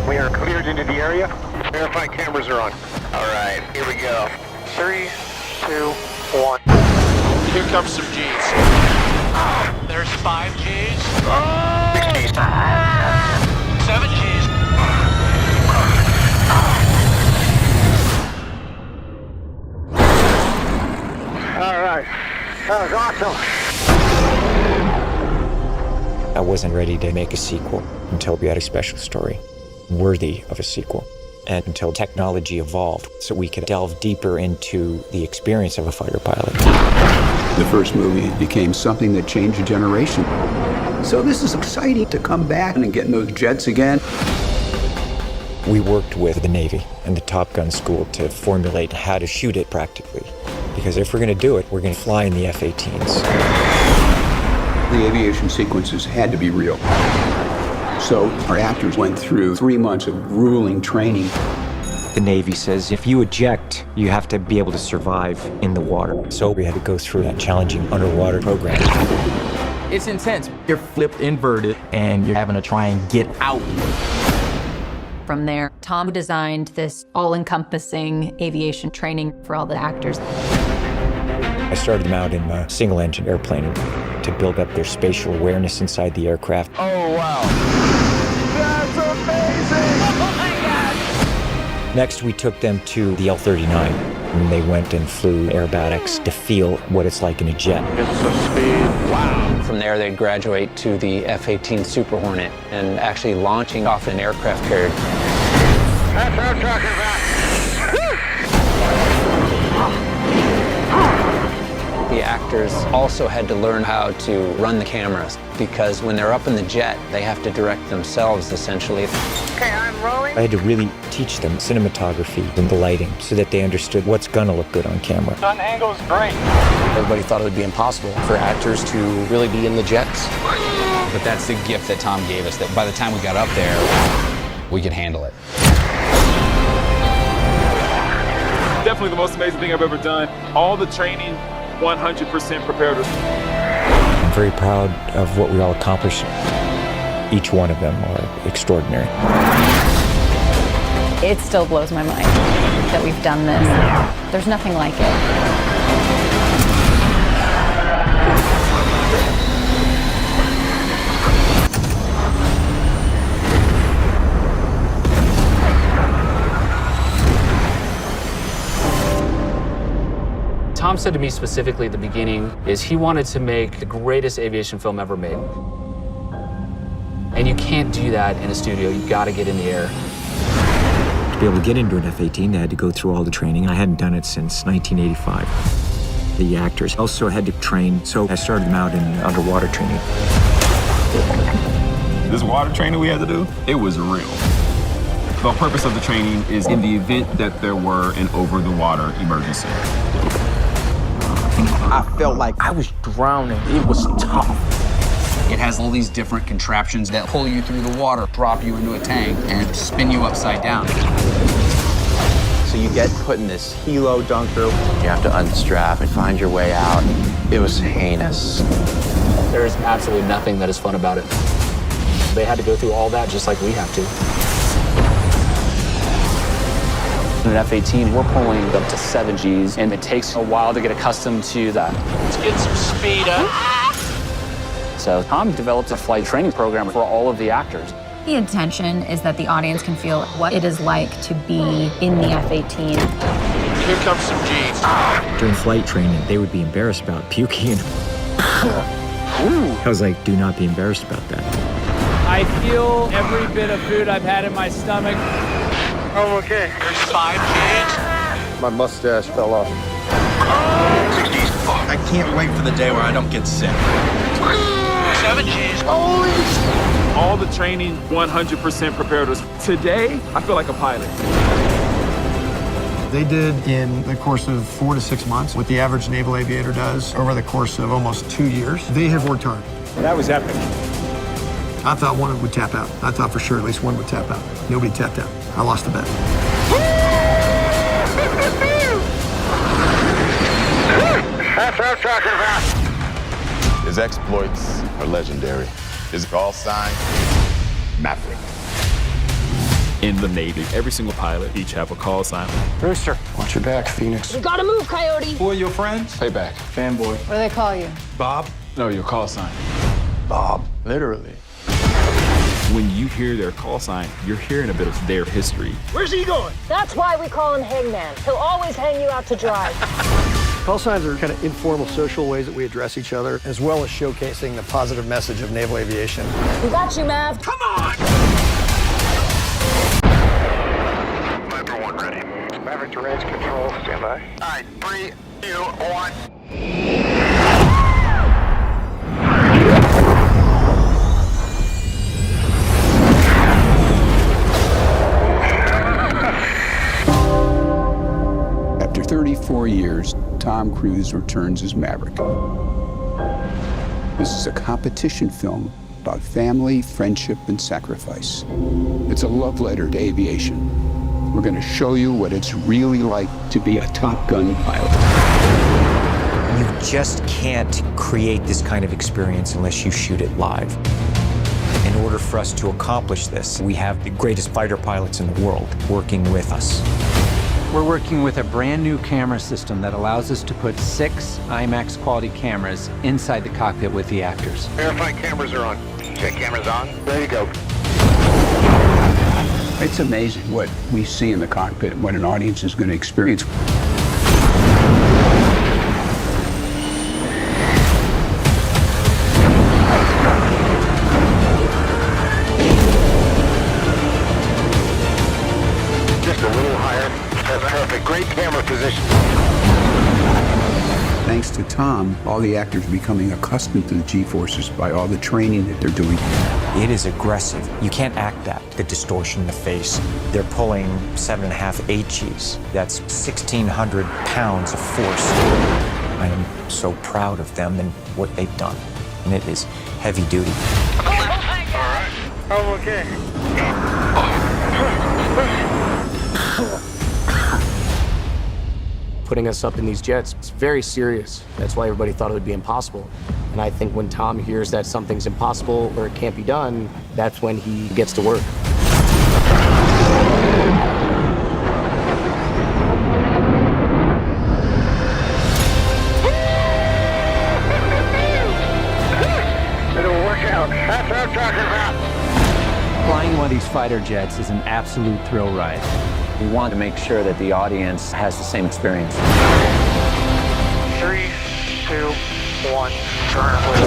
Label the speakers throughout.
Speaker 1: We are cleared into the area. Verify cameras are on. All right, here we go. 3, 2, 1.
Speaker 2: Here comes some G's. There's 5 G's.
Speaker 1: 6 G's.
Speaker 2: 7 G's.
Speaker 1: All right. That was awesome.
Speaker 3: I wasn't ready to make a sequel until we had a special story worthy of a sequel, and until technology evolved so we could delve deeper into the experience of a fighter pilot.
Speaker 4: The first movie became something that changed a generation. So this is exciting to come back and get in those jets again.
Speaker 3: We worked with the Navy and the Top Gun school to formulate how to shoot it practically. Because if we're going to do it, we're going to fly in the F-18s.
Speaker 4: The aviation sequences had to be real. So our actors went through 3 months of grueling training.
Speaker 3: The Navy says if you eject, you have to be able to survive in the water. So we had to go through that challenging underwater program.
Speaker 5: It's intense. You're flipped inverted, and you're having to try and get out.
Speaker 6: From there, Tom designed this all-encompassing aviation training for all the actors.
Speaker 3: I started them out in a single-engine airplane to build up their spatial awareness inside the aircraft.
Speaker 1: Oh, wow. That's amazing! Oh, my God!
Speaker 3: Next, we took them to the L-39, and they went and flew aerobatics to feel what it's like in a jet.
Speaker 1: Get some speed. Wow.
Speaker 7: From there, they graduate to the F-18 Super Hornet and actually launching off an aircraft carrier.
Speaker 1: That's what I'm talking about.
Speaker 7: The actors also had to learn how to run the cameras because when they're up in the jet, they have to direct themselves, essentially.
Speaker 1: Okay, I'm rolling.
Speaker 3: I had to really teach them cinematography and the lighting so that they understood what's gonna look good on camera.
Speaker 1: Sun angle's great.
Speaker 8: Everybody thought it would be impossible for actors to really be in the jets. But that's the gift that Tom gave us, that by the time we got up there, we could handle it.
Speaker 9: Definitely the most amazing thing I've ever done. All the training, 100% prepared us.
Speaker 3: I'm very proud of what we all accomplished. Each one of them are extraordinary.
Speaker 6: It still blows my mind that we've done this. There's nothing like it.
Speaker 10: Tom said to me specifically at the beginning is he wanted to make the greatest aviation film ever made. And you can't do that in a studio. You've got to get in the air.
Speaker 3: To be able to get into an F-18, they had to go through all the training. I hadn't done it since 1985. The actors also had to train, so I started them out in underwater training.
Speaker 11: This water training we had to do, it was real. The purpose of the training is in the event that there were an over-the-water emergency.
Speaker 5: I felt like I was drowning. It was tough.
Speaker 8: It has all these different contraptions that pull you through the water, drop you into a tank, and spin you upside down.
Speaker 5: So you get put in this helo dunker. You have to unstrap and find your way out. It was heinous.
Speaker 10: There's absolutely nothing that is fun about it. They had to go through all that just like we have to. In an F-18, we're pulling up to 7 Gs, and it takes a while to get accustomed to that.
Speaker 2: Let's get some speed up.
Speaker 10: So Tom developed a flight training program for all of the actors.
Speaker 6: The intention is that the audience can feel what it is like to be in the F-18.
Speaker 2: Here comes some G's.
Speaker 3: During flight training, they would be embarrassed about puking. I was like, do not be embarrassed about that.
Speaker 12: I feel every bit of food I've had in my stomach.
Speaker 1: Oh, okay.
Speaker 2: There's 5 G's.
Speaker 1: My mustache fell off.
Speaker 2: 6 G's.
Speaker 8: I can't wait for the day where I don't get sick.
Speaker 2: 7 G's.
Speaker 1: Holy!
Speaker 9: All the training, 100% prepared us. Today, I feel like a pilot.
Speaker 13: They did in the course of 4 to 6 months what the average naval aviator does over the course of almost 2 years. They have worked hard.
Speaker 9: That was epic.
Speaker 13: I thought one would tap out. I thought for sure at least one would tap out. Nobody tapped out. I lost the bet.
Speaker 1: That's what I'm talking about.
Speaker 14: His exploits are legendary. His call sign, Maverick.
Speaker 9: in the Navy. Every single pilot each have a call sign.
Speaker 13: Rooster, watch your back, Phoenix.
Speaker 15: We gotta move, Coyote.
Speaker 11: Who are your friends? Payback. Fanboy.
Speaker 15: What do they call you?
Speaker 11: Bob? No, your call sign. Bob. Literally.
Speaker 9: When you hear their call sign, you're hearing a bit of their history.
Speaker 15: Where's he going? That's why we call him Hangman. He'll always hang you out to dry.
Speaker 13: Call signs are kind of informal social ways that we address each other, as well as showcasing the positive message of naval aviation.
Speaker 15: We got you, Mav. Come on!
Speaker 1: Viper 1 ready. Maverick to range control, stand by. All right, 3, 2, 1.
Speaker 4: After 34 years, Tom Cruise returns as Maverick. This is a competition film about family, friendship, and sacrifice. It's a love letter to aviation. We're going to show you what it's really like to be a Top Gun pilot.
Speaker 3: You just can't create this kind of experience unless you shoot it live. In order for us to accomplish this, we have the greatest fighter pilots in the world working with us.
Speaker 7: We're working with a brand new camera system that allows us to put 6 IMAX quality cameras inside the cockpit with the actors.
Speaker 1: Verify cameras are on. Check cameras on. There you go.
Speaker 4: It's amazing what we see in the cockpit and what an audience is going to experience.
Speaker 1: Just a little higher. That's perfect. Great camera position.
Speaker 4: Thanks to Tom, all the actors are becoming accustomed to the G-forces by all the training that they're doing.
Speaker 3: It is aggressive. You can't act that. The distortion in the face. They're pulling 7.5 HEs. That's 1,600 pounds of force. I am so proud of them and what they've done. And it is heavy duty.
Speaker 1: All right. I'm okay.
Speaker 12: Putting us up in these jets, it's very serious. That's why everybody thought it would be impossible. And I think when Tom hears that something's impossible or it can't be done, that's when he gets to work.
Speaker 1: It'll work out. That's what I'm talking about.
Speaker 7: Flying one of these fighter jets is an absolute thrill ride. We want to make sure that the audience has the same experience.
Speaker 1: 3, 2, 1. Turn away.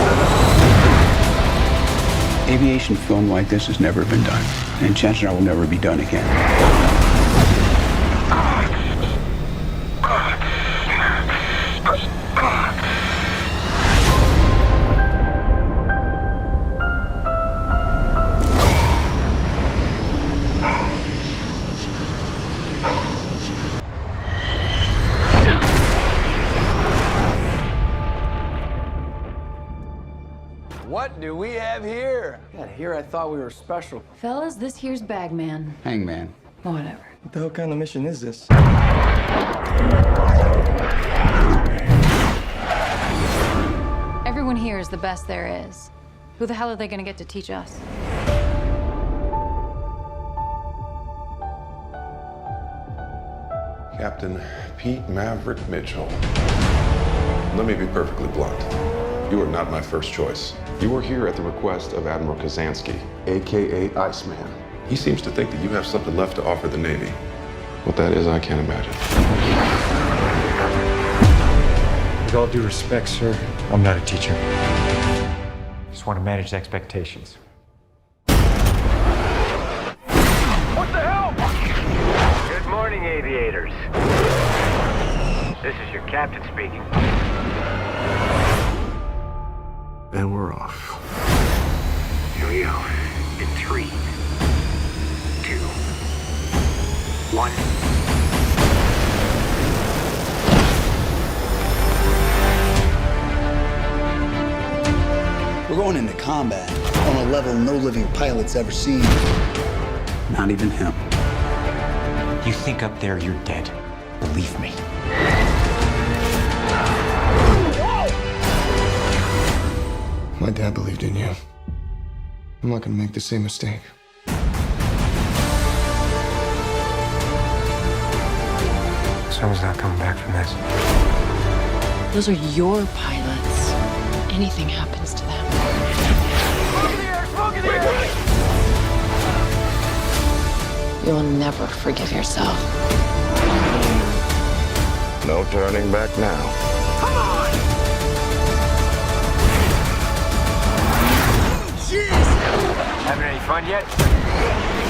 Speaker 4: Aviation film like this has never been done, and chances are will never be done again.
Speaker 5: What do we have here? God, here I thought we were special.
Speaker 6: Fellas, this here's Bagman.
Speaker 4: Hangman.
Speaker 6: Whatever.
Speaker 16: What the hell kind of mission is this?
Speaker 6: Everyone here is the best there is. Who the hell are they gonna get to teach us?
Speaker 17: Captain Pete Maverick Mitchell. Let me be perfectly blunt. You are not my first choice. You are here at the request of Admiral Kazansky, AKA Iceman. He seems to think that you have something left to offer the Navy. What that is, I can't imagine.
Speaker 3: With all due respect, sir, I'm not a teacher. Just want to manage expectations.
Speaker 1: What the hell? Good morning, aviators. This is your captain speaking.
Speaker 13: And we're off.
Speaker 1: Here we go. In 3, 2, 1.
Speaker 18: We're going into combat on a level no living pilot's ever seen.
Speaker 4: Not even him.
Speaker 3: You think up there you're dead. Believe me.
Speaker 13: My dad believed in you. I'm not gonna make the same mistake.
Speaker 19: Someone's not coming back from this.
Speaker 20: Those are your pilots. Anything happens to them.
Speaker 2: Smoke in the air!
Speaker 20: You'll never forgive yourself.
Speaker 14: No turning back now.
Speaker 2: Come on!
Speaker 1: Having any fun yet?